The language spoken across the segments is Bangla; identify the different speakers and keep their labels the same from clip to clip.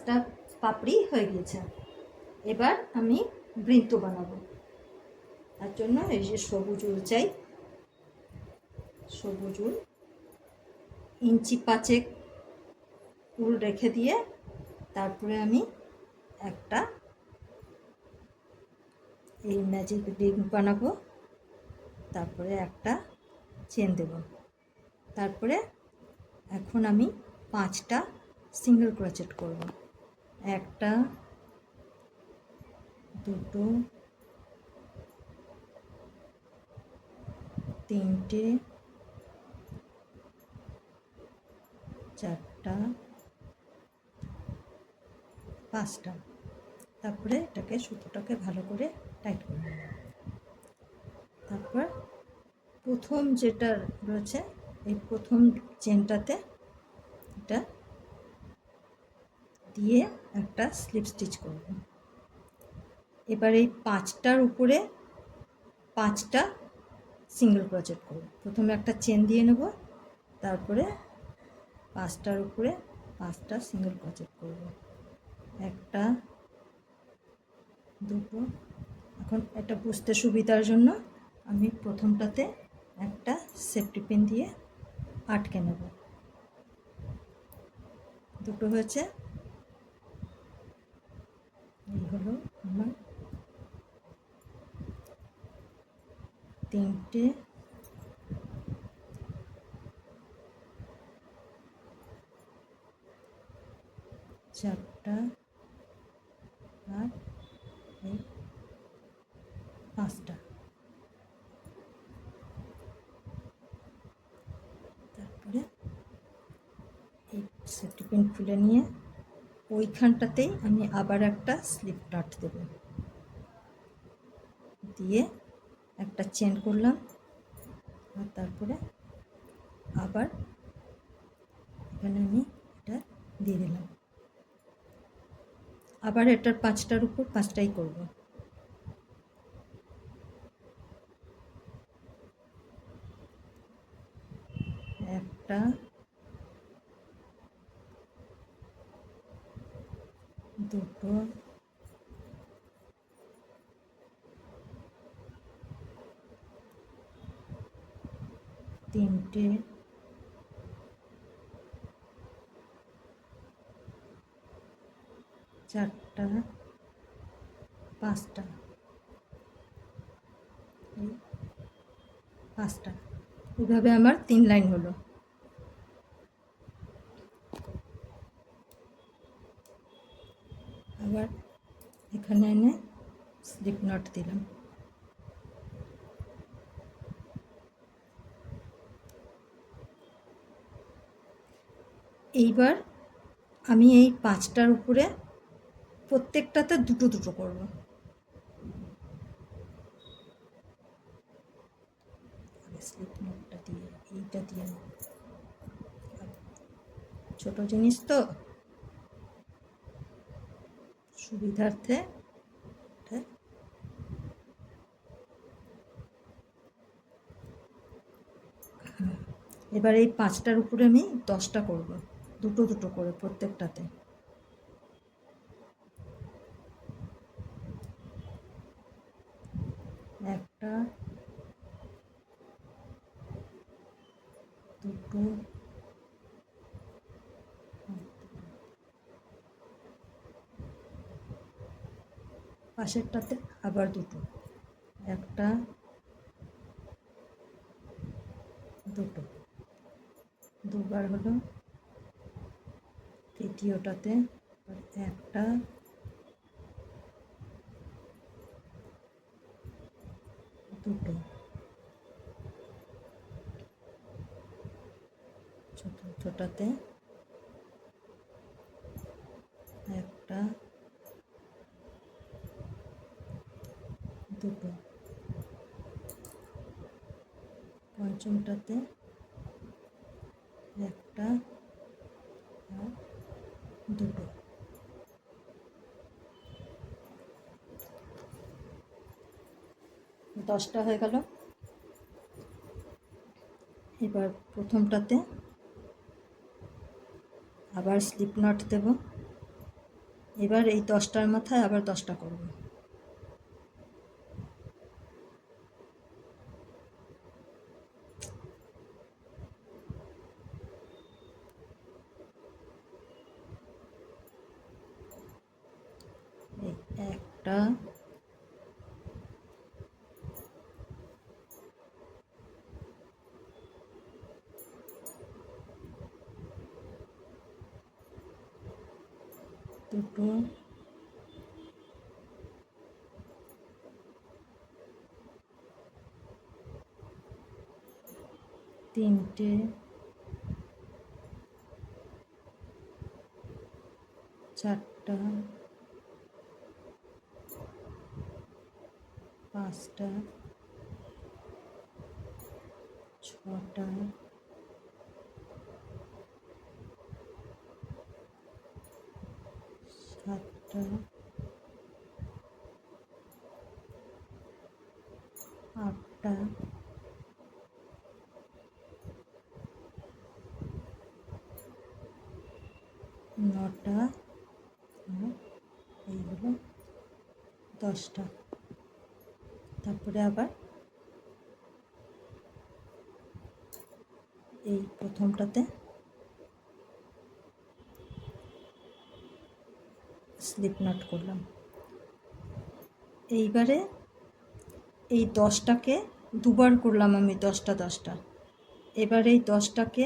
Speaker 1: 5টা পাপড়ি হয়ে গিয়েছে। এবার আমি বৃত্ত বানাবো। তার জন্য এই যে সবুজ উল চাই, সবুজ উল ইঞ্চি 5 উল রেখে দিয়ে তারপরে আমি একটা এই ম্যাজিক রিং বানাবো, তারপরে একটা চেন দেব। তারপরে এখন আমি 5টা সিঙ্গেল ক্রোচেট করব। 1টা 2টো 3টে 4টা 5টা। তারপরে এটাকে সুতোটাকে ভালো করে টাইট করে নেব। তারপর প্রথম যেটা রয়েছে এই প্রথম চেনটাতে এটা দিয়ে একটা স্লিপ স্টিচ করব। এবার এই 5টার উপরে 5টা সিঙ্গেল ক্রোচেট করব। প্রথমে একটা চেন দিয়ে নেব, তারপরে 5টার উপরে 5টা সিঙ্গেল ক্রোচেট করব। 1টা 2টো। এখন এটা বুঝতে সুবিধার জন্য আমি প্রথমটাতে একটা সেফটি পিন দিয়ে আটকে নেব। 2টো হয়েছে। এই হলো আমার 3টে 4টা আর এই 5টা। তারপরে এই সেফটি পিন খুলে নিয়ে ওইখানটাতেই আমি আবার একটা স্লিপ নট দেব, দিয়ে একটা চেন করলাম আর তারপরে আবার এখানে আমি এটা দিয়ে দিলাম। আবার এটার 5টার উপর 5টাই করব। একটা 2টো 3টে 4টা 5টা। এই 5টা। এভাবে আমার 3 লাইন হলো। আবার এখানে এনে স্লিপ নট দিলাম। এইবার আমি এই 5টার উপরে প্রত্যেকটাতে 2টো 2টো করব। স্লিপ নটটা দিয়ে এইটা দিয়ে ছোট জিনিস তো সুবিধার্থে এবার এই 5টার উপরে আমি 10টা করব, 2টো 2টো করে প্রত্যেকটাতে। একটা 2টো পাশেরটাতে আবার 2টো, একটা 2টো, দুবার হলো। তৃতীয়টাতে একটা 2টো, চতুর্থটাতে একটা 2টো, পঞ্চমটাতে একটা আর 2টো। দশটা হয়ে গেল। এবার প্রথমটাতে আবার স্লিপ নট দেব, এবার এই 10টার মাথায় আবার 10টা করব। একটা, দুটো, তিনটে, চারটা, পাঁচটা, ছটা, সাতটা, আটটা, নটা, এই হলো 10টা। তারপরে আবার এই প্রথমটাতে স্লিপ নট করলাম। এইবারে এই 10টাকে দুবার করলাম আমি, 10টা 10টা। এবার এই 10টাকে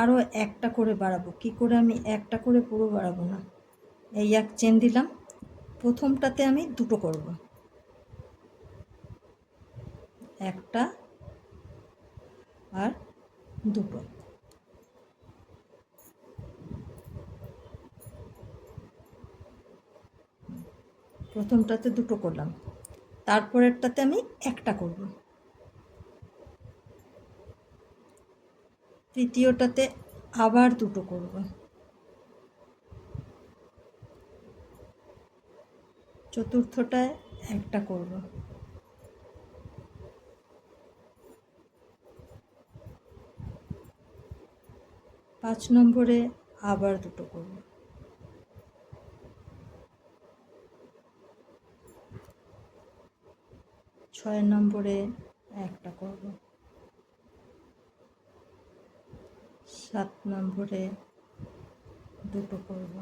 Speaker 1: আরও একটা করে বাড়াবো। কি করে? আমি একটা করে পুরো বাড়াবো না, এই এক চেন দিলাম, প্রথমটাতে আমি দুটো করব, একটা আর দুটো। প্রথমটাতে দুটো করলাম, তারপরেরটাতে আমি একটা করব, তৃতীয়টাতে আবার দুটো করব, চতুর্থটায় একটা করব, পাঁচ নম্বরে আবার দুটো করব, ছয় নম্বরে একটা করব, 7 নম্বরে দুটো করব,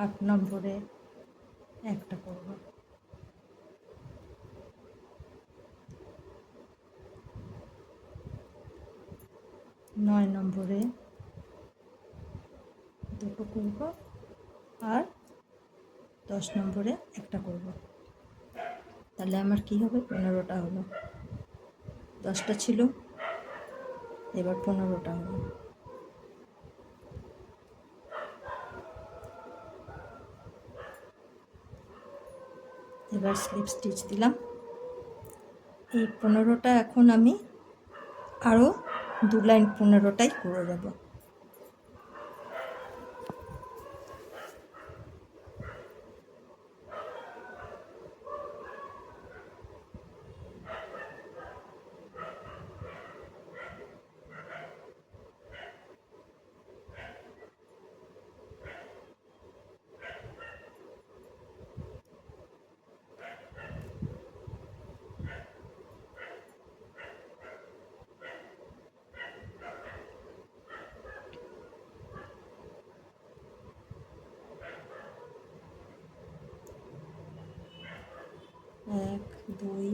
Speaker 1: 8 নম্বরে একটা করব, 9 নম্বরে দুটো করব আর 10 নম্বরে একটা করব। তাহলে আমার কি হবে? 15টা হলো। 10টা ছিল, এবার 15টা হলো। এবার স্লিপ স্টিচ দিলাম। এই 15টা এখন আমি আরও 2 লাইন 15টাই করে যাব। এক, দুই,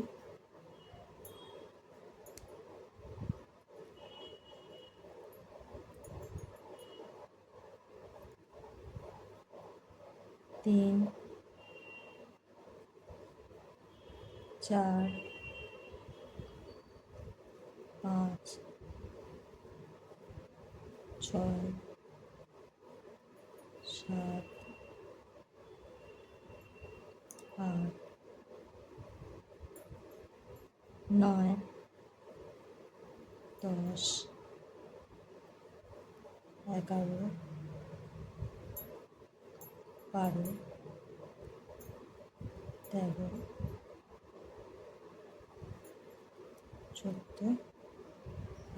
Speaker 1: তিন, চার, 5, 6, 7, 8, 9, 10, 11, 12, 13, 14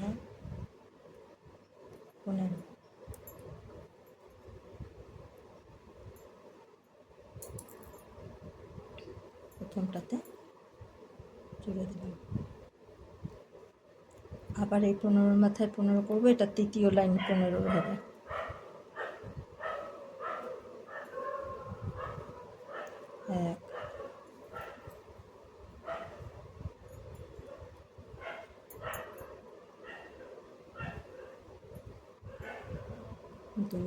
Speaker 1: আর 15। প্রথমটাতে জুড়ে দিলাম। আবার এই 15 মাথায় 15 করবো, এটা তৃতীয় লাইন 15 হবে। 1 2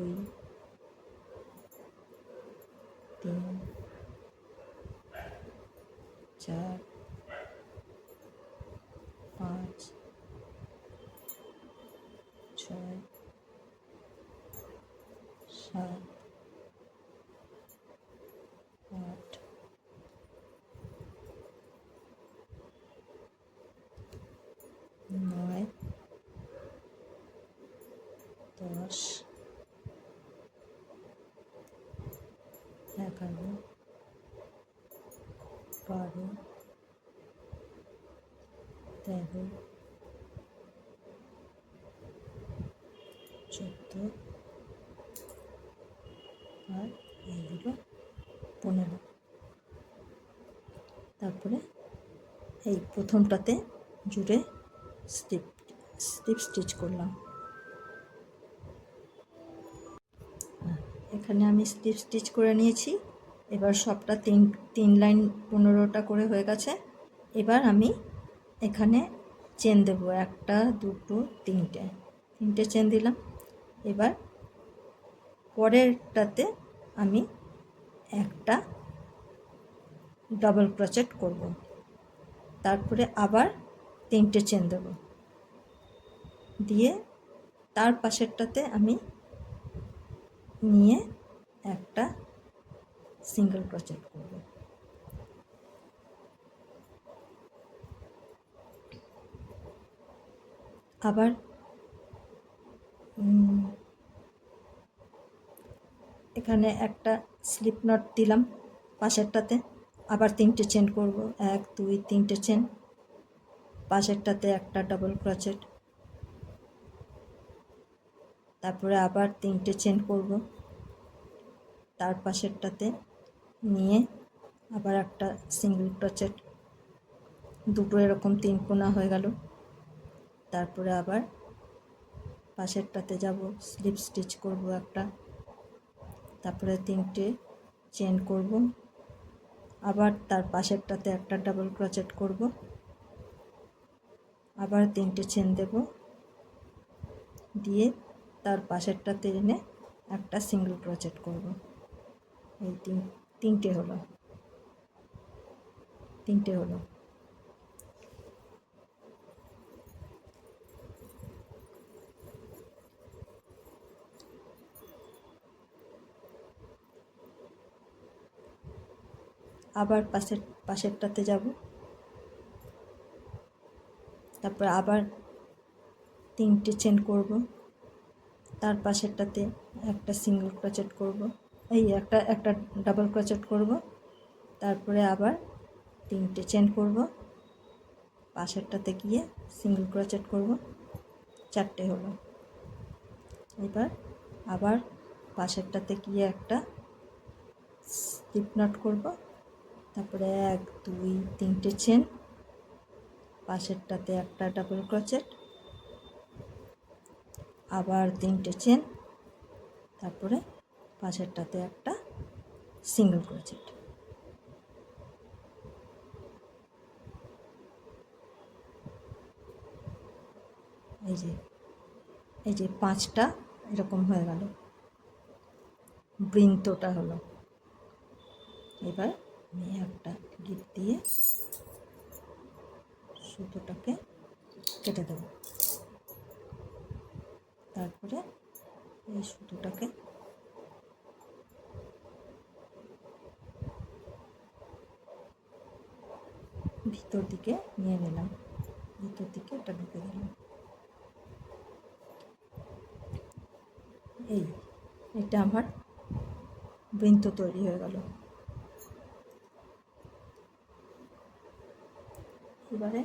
Speaker 1: 3 4 5 6 7 8 9 10 11 12 13 14 আর এইগুলো 15। তারপরে এই প্রথমটাতে জুড়ে স্লিপ স্টিচ করলাম। এখানে আমি স্লিপ স্টিচ করে নিয়েছি। এবার সবটা তিন লাইন 15টা করে হয়ে গেছে। এবার আমি এখানে চেন দেব, 1 2 3টে চেন দিলাম। এবার পরেরটাতে আমি একটা ডাবল ক্রোচেট করব, তারপরে আবার 3টে চেন দেব, দিয়ে তার পাশেরটাতে আমি নিয়ে একটা সিঙ্গেল ক্রোচেট করব। আবার এখানে একটা স্লিপ নট দিলাম পাশেরটাতে, আবার 3টে চেন করব, 1 2 3টে চেন, পাশেরটাতে একটা ডাবল ক্রোচেট, তারপরে আবার 3টে চেন করব, তার পাশেরটাতে নিয়ে আবার একটা সিঙ্গেল ক্রোচেট, দুটো এরকম 3 কোনা হয়ে গেল। তারপরে আবার পাশেরটাতে যাব, স্লিপ স্টিচ করব একটা, তারপরে 3টে চেন করব, আবার তার পাশেরটাতে একটা ডাবল ক্রোচেট করব, আবার 3টে চেন দেব, দিয়ে তার পাশেরটাতে এনে একটা সিঙ্গেল ক্রোচেট করব। এই তিনটে হলো। আবার পাশেরটাতে যাব, তারপর আবার 3টে চেন করব, তার পাশেরটাতে একটা সিঙ্গেল ক্রোচেট করব, এই একটা ডাবল ক্রোচেট করব, তারপরে আবার 3টে চেন করব, পাশেরটাতে গিয়ে সিঙ্গেল ক্রোচেট করব, 4টে হলো। এবার আবার পাশেরটাতে গিয়ে একটা স্লিপ নট করব, তারপরে 1 2 3টে চেন, পাশেরটাতে একটা ডাবল ক্রোচেট, আবার 3টে চেন, তারপরে পাশেরটাতে একটা সিঙ্গেল ক্রোচেট। এই যে 5টা এরকম হয়ে গেল, বৃন্তটা হলো। এবার আমি একটা গিট দিয়ে সুতোটাকে কেটে দেব, তারপরে এই সুতোটাকে ভিতর দিকে নিয়ে নিলাম, ভিতর দিকে এটা ঢুকে দিলাম। এটা আমার বৃন্ত তৈরি হয়ে গেল। এবারে